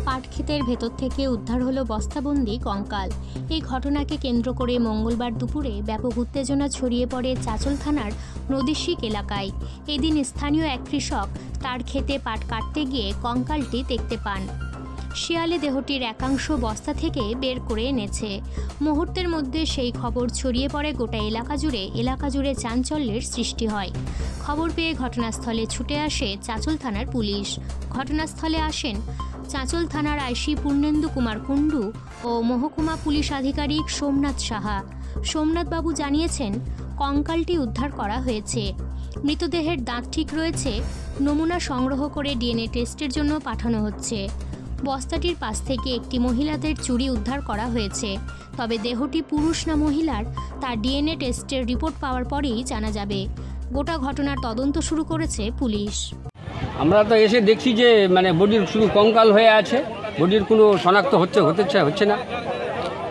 পাটক্ষেতের ভেতর থেকে উদ্ধার হলো বস্তাবন্দি কঙ্কাল। এই ঘটনাকে কেন্দ্র করে মঙ্গলবার দুপুরে ব্যাপক উত্তেজনা ছড়িয়ে পড়ে চাঁচল থানার নদীশিক এলাকায়। এদিন স্থানীয় এক কৃষক তার ক্ষেতে পাট কাটতে গিয়ে কঙ্কালটি দেখতে পান। শিয়ালে দেহটির একাংশ বস্তা থেকে বের করে এনেছে। মুহূর্তের মধ্যে সেই খবর ছড়িয়ে পড়ে গোটা এলাকা জুড়ে চাঞ্চল্যের সৃষ্টি হয়। খবর পেয়ে ঘটনাস্থলে ছুটে আসে চাঁচল থানার পুলিশ। ঘটনাস্থলে আসেন চাঁচল থানার আইসি পূর্ণেন্দু কুমার কুণ্ডু ও মহকুমা পুলিশ আধিকারিক সোমনাথ সাহা। সোমনাথবাবু জানিয়েছেন, কঙ্কালটি উদ্ধার করা হয়েছে। মৃতদেহের দাঁত ঠিক রয়েছে। নমুনা সংগ্রহ করে ডিএনএ টেস্টের জন্য পাঠানো হচ্ছে। বস্তাটির পাশ থেকে একটি মহিলাদের চুড়ি উদ্ধার করা হয়েছে। তবে দেহটি পুরুষ না মহিলার তা ডিএনএ টেস্টের রিপোর্ট পাওয়ার পরেই জানা যাবে। গোটা ঘটনার তদন্ত শুরু করেছে পুলিশ। আমরা তো এসে দেখছি যে বডির শুধু কঙ্কাল হয়ে আছে, বডির কোনো শনাক্ত হচ্ছে না।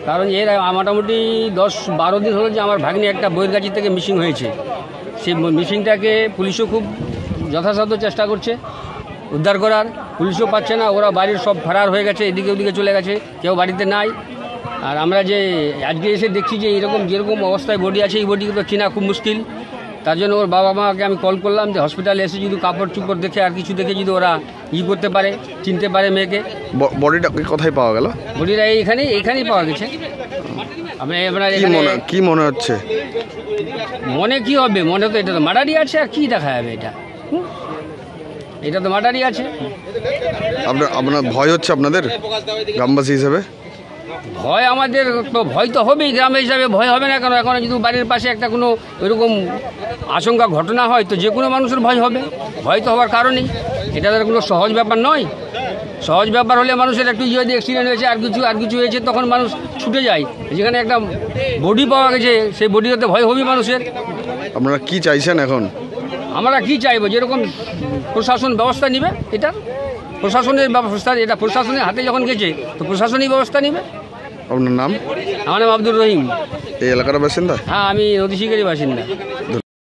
কারণ এর মোটামুটি 10-12 দিন হলো যে আমার ভাগ্নি একটা বইয়েরগাছি থেকে মিসিং হয়েছে। সেই মিসিংটাকে পুলিশও খুব যথাসাধ্য চেষ্টা করছে উদ্ধার করার, পুলিশও পাচ্ছে না। ওরা বাড়ির সব ফেরার হয়ে গেছে, এদিকে ওদিকে চলে গেছে, কেউ বাড়িতে নাই। আর আমরা যে আজকে এসে দেখছি যে যেরকম অবস্থায় বডি আছে, এই বডিকে তো চেনা খুব মুশকিল। তার জন্য ওর বাবা মাকে আমি কল করলাম যে হসপিটালে এসে যদি কাপড় চুপড় দেখে আর কিছু দেখে যদি ওরা করতে পারে, চিনতে পারে মেয়েকে। বডিটা কোথায় পাওয়া গেল? বডিটা এইখানেই পাওয়া গেছে। কি মনে হচ্ছে? মনে কি হবে, মনে তো এটা তো মার্ডারই আছে, আর কি দেখা যাবে? এটা তো মার্ডারই আছে। আপনার ভয় হচ্ছে আপনাদের গ্রামবাসী হিসেবে? ভয় আমাদের তো ভয় তো হবেই, গ্রামে হিসাবে ভয় হবে না কেন? এখন যদি বাড়ির পাশে একটা কোনো এরকম আশঙ্কা ঘটনা হয় তো যে কোনো মানুষের ভয় হবে। ভয় তো হওয়ার কারণেই, এটা তো কোনো সহজ ব্যাপার নয়। সহজ ব্যাপার হলে মানুষের একটু যদি অ্যাক্সিডেন্ট হয়েছে আর কিছু হয়েছে তখন মানুষ ছুটে যায়। যেখানে একটা বডি পাওয়া গেছে সেই বডিটাতে ভয় হবেই মানুষের। আপনারা কি চাইছেন এখন? আমরা কি চাইবো, যেরকম প্রশাসন ব্যবস্থা নেবে, এটা প্রশাসনের ব্যবস্থা, এটা প্রশাসনের হাতে যখন গেছে তো প্রশাসনিক ব্যবস্থা নেবে। আপনার নাম? আমার নাম আব্দুর রহিম। এই এলাকার বাসিন্দা? হ্যাঁ, আমি নদীশিকেরই বাসিন্দা।